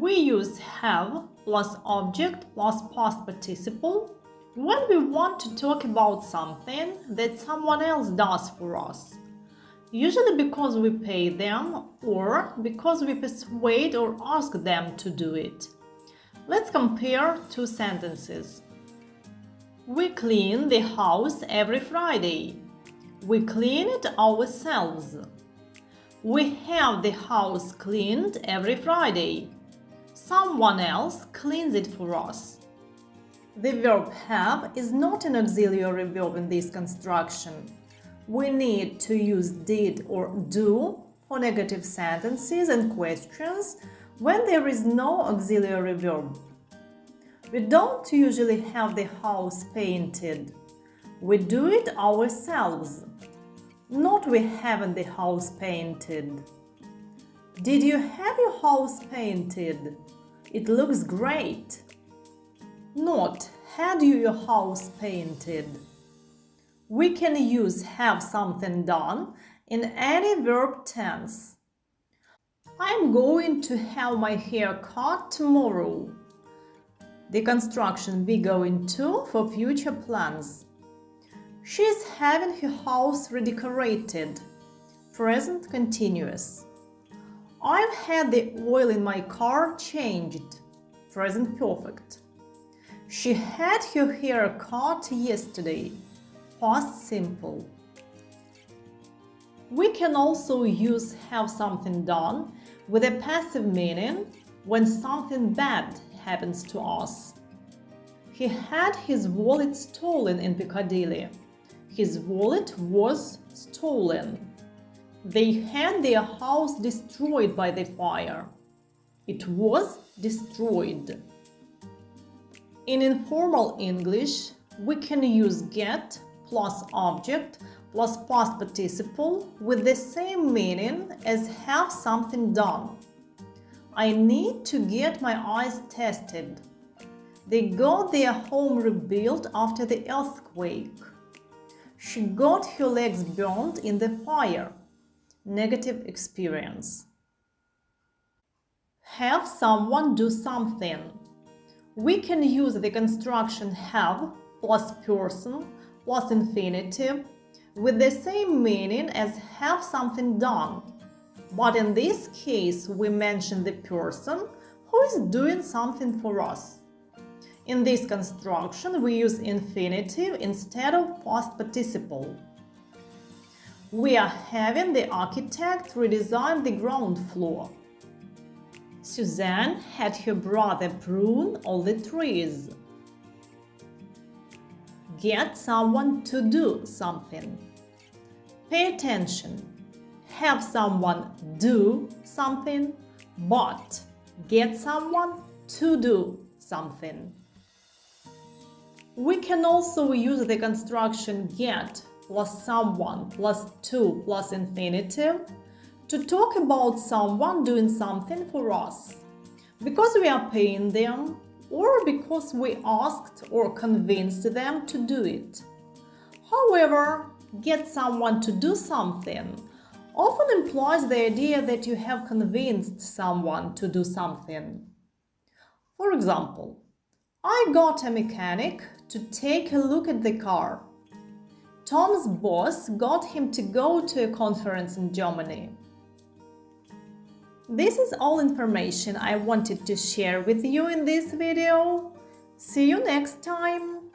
We use have plus object plus past participle when we want to talk about something that someone else does for us, usually because we pay them or because we persuade or ask them to do it. Let's compare two sentences. We clean the house every Friday. We clean it ourselves. We have the house cleaned every Friday. Someone else cleans it for us. The verb have is not an auxiliary verb in this construction. We need to use did or do for negative sentences and questions when there is no auxiliary verb. We don't usually have the house painted. We do it ourselves. Not we haven't the house painted. Did you have your house painted? It looks great. Not had you your house painted. We can use have something done in any verb tense. I'm going to have my hair cut tomorrow. The construction be going to for future plans. She's having her house redecorated. Present continuous. I've had the oil in my car changed. Present perfect. She had her hair cut yesterday. Past simple. We can also use have something done with a passive meaning when something bad happens to us. He had his wallet stolen in Piccadilly. His wallet was stolen. They had their house destroyed by the fire. It was destroyed. In informal English, we can use get plus object plus past participle with the same meaning as have something done. I need to get my eyes tested. They got their home rebuilt after the earthquake. She got her legs burned in the fire. Negative experience. Have someone do something. We can use the construction have plus person plus infinitive with the same meaning as have something done. But in this case, we mention the person who is doing something for us. In this construction, we use infinitive instead of past participle. We are having the architect redesign the ground floor. Suzanne had her brother prune all the trees. Get someone to do something. Pay attention. Have someone do something, but get someone to do something. We can also use the construction get plus someone plus to plus infinitive to talk about someone doing something for us because we are paying them or because we asked or convinced them to do it. However, get someone to do something often implies the idea that you have convinced someone to do something. For example, I got a mechanic to take a look at the car. Tom's boss got him to go to a conference in Germany. This is all information I wanted to share with you in this video. See you next time!